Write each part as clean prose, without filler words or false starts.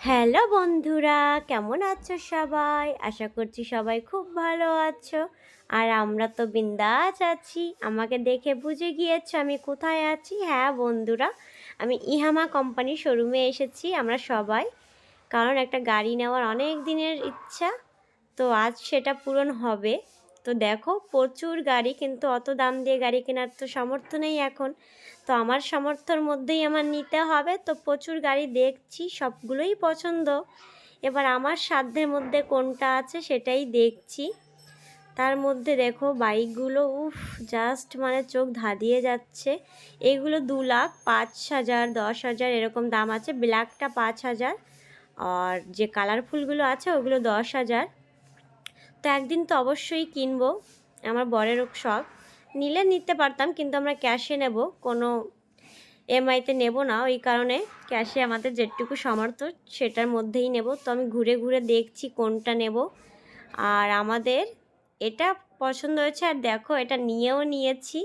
Hello বন্ধুরা, কেমন আছো সবাই? আশা করছি সবাই খুব ভালো আছো। আর আমরা তো বিন্দাস আছি। আমাকে দেখে বুঝে গিয়েছো আমি কোথায় আছি? হ্যাঁ বন্ধুরা, আমি ইহামা কোম্পানির শোরুমে এসেছি আমরা সবাই। কারণ একটা গাড়ি নেওয়ার অনেক দিনের ইচ্ছা, তো আজ সেটা পূরণ হবে। তো দেখো প্রচুর গাড়ি, কিন্তু অত দাম দিয়ে গাড়ি কেনার তো সামর্থ্য নেই এখন। তো আমার সামর্থ্যের মধ্যেই আমার নিতে হবে। তো প্রচুর গাড়ি দেখছি, সবগুলোই পছন্দ। এবার আমার সাধ্যের মধ্যে কোনটা আছে সেটাই দেখছি। তার মধ্যে দেখো বাইকগুলো উফ, জাস্ট মানে চোখ ধাঁধিয়ে যাচ্ছে। এগুলো 2,05,000, 10,000 এরকম দাম আছে। ব্ল্যাকটা 5,000, আর যে কালারফুলগুলো আছে ওগুলো 10,000। তো একদিন তো অবশ্যই কিনবো, আমার বরেরও শখ। নিলে নিতে পারতাম, কিন্তু আমরা ক্যাশে নেব, কোনো এমআইতে নেব না। ওই কারণে ক্যাশে আমাদের যেটুকু সামর্থ্য সেটার মধ্যেই নেব। তো আমি ঘুরে ঘুরে দেখছি কোনটা নেব। আর আমাদের এটা পছন্দ হয়েছে, আর দেখো এটা নিয়েও নিয়েছি,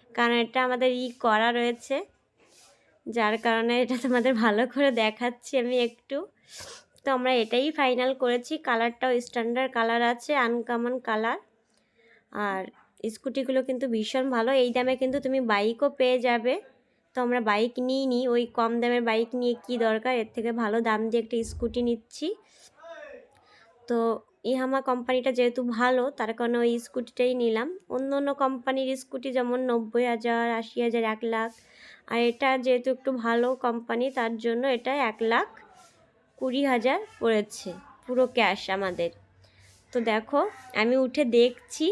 কারণ এটা আমাদের করা রয়েছে, যার কারণে এটা তোমাদের ভালো করে দেখাচ্ছি আমি একটু। তো আমরা এটাই ফাইনাল করেছি। কালারটাও স্ট্যান্ডার্ড কালার আছে, আনকমন কালার। আর স্কুটিগুলো কিন্তু ভীষণ ভালো। এই দামে কিন্তু তুমি বাইকও পেয়ে যাবে। তো আমরা বাইক নিইনি, ওই কম দামের বাইক নিয়ে কি দরকার, এর থেকে ভালো দাম দিয়ে একটা স্কুটি নিচ্ছি। তো ইয়ামাহা কোম্পানিটা যেহেতু ভালো, তার কারণে ওই স্কুটিটাই নিলাম। অন্য অন্য কোম্পানির স্কুটি যেমন 90,000, 80,000, 1,00,000। আর এটা যেহেতু একটু ভালো কোম্পানি, তার জন্য এটা 1,20,000 পড়েছে, পুরো ক্যাশ আমাদের। তো দেখো আমি উঠে দেখছি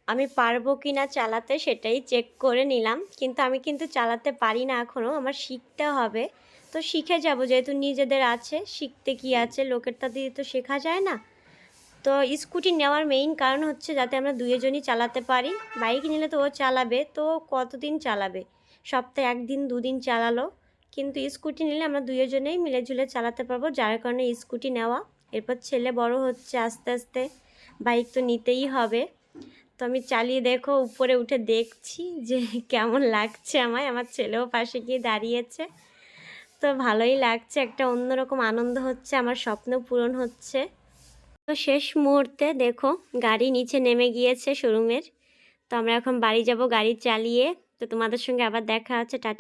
আমি পারবো কি না চালাতে, সেটাই চেক করে নিলাম। কিন্তু আমি কিন্তু চালাতে পারি না এখনও, আমার শিখতে হবে। তো শিখে যাব, যেহেতু নিজেদের আছে, শিখতে কি আছে, লোকেরটা দিয়ে তো শেখা যায় না। তো স্কুটি নেওয়ার মেইন কারণ হচ্ছে যাতে আমরা দুজনই চালাতে পারি। বাইক নিলে তো ও চালাবে, তো কতদিন চালাবে, সপ্তাহে 1 দিন 2 দিন চালালো। কিন্তু স্কুটি নিলে আমরা দুজনেই মিলেঝুলে চালাতে পারবো, যার কারণে স্কুটি নেওয়া। এরপর ছেলে বড় হচ্ছে, আস্তে আস্তে বাইক তো নিতেই হবে। তো আমি চালিয়ে দেখো উপরে উঠে দেখছি যে কেমন লাগছে আমায়। আমার ছেলেও পাশে গিয়ে দাঁড়িয়েছে। তো ভালোই লাগছে, একটা অন্যরকম আনন্দ হচ্ছে, আমার স্বপ্ন পূরণ হচ্ছে। তো শেষ মুহূর্তে দেখো গাড়ি নিচে নেমে গিয়েছে শোরুমের। তো আমরা এখন বাড়ি যাব গাড়ি চালিয়ে। তো তোমাদের সঙ্গে আবার দেখা হচ্ছে, টাটা।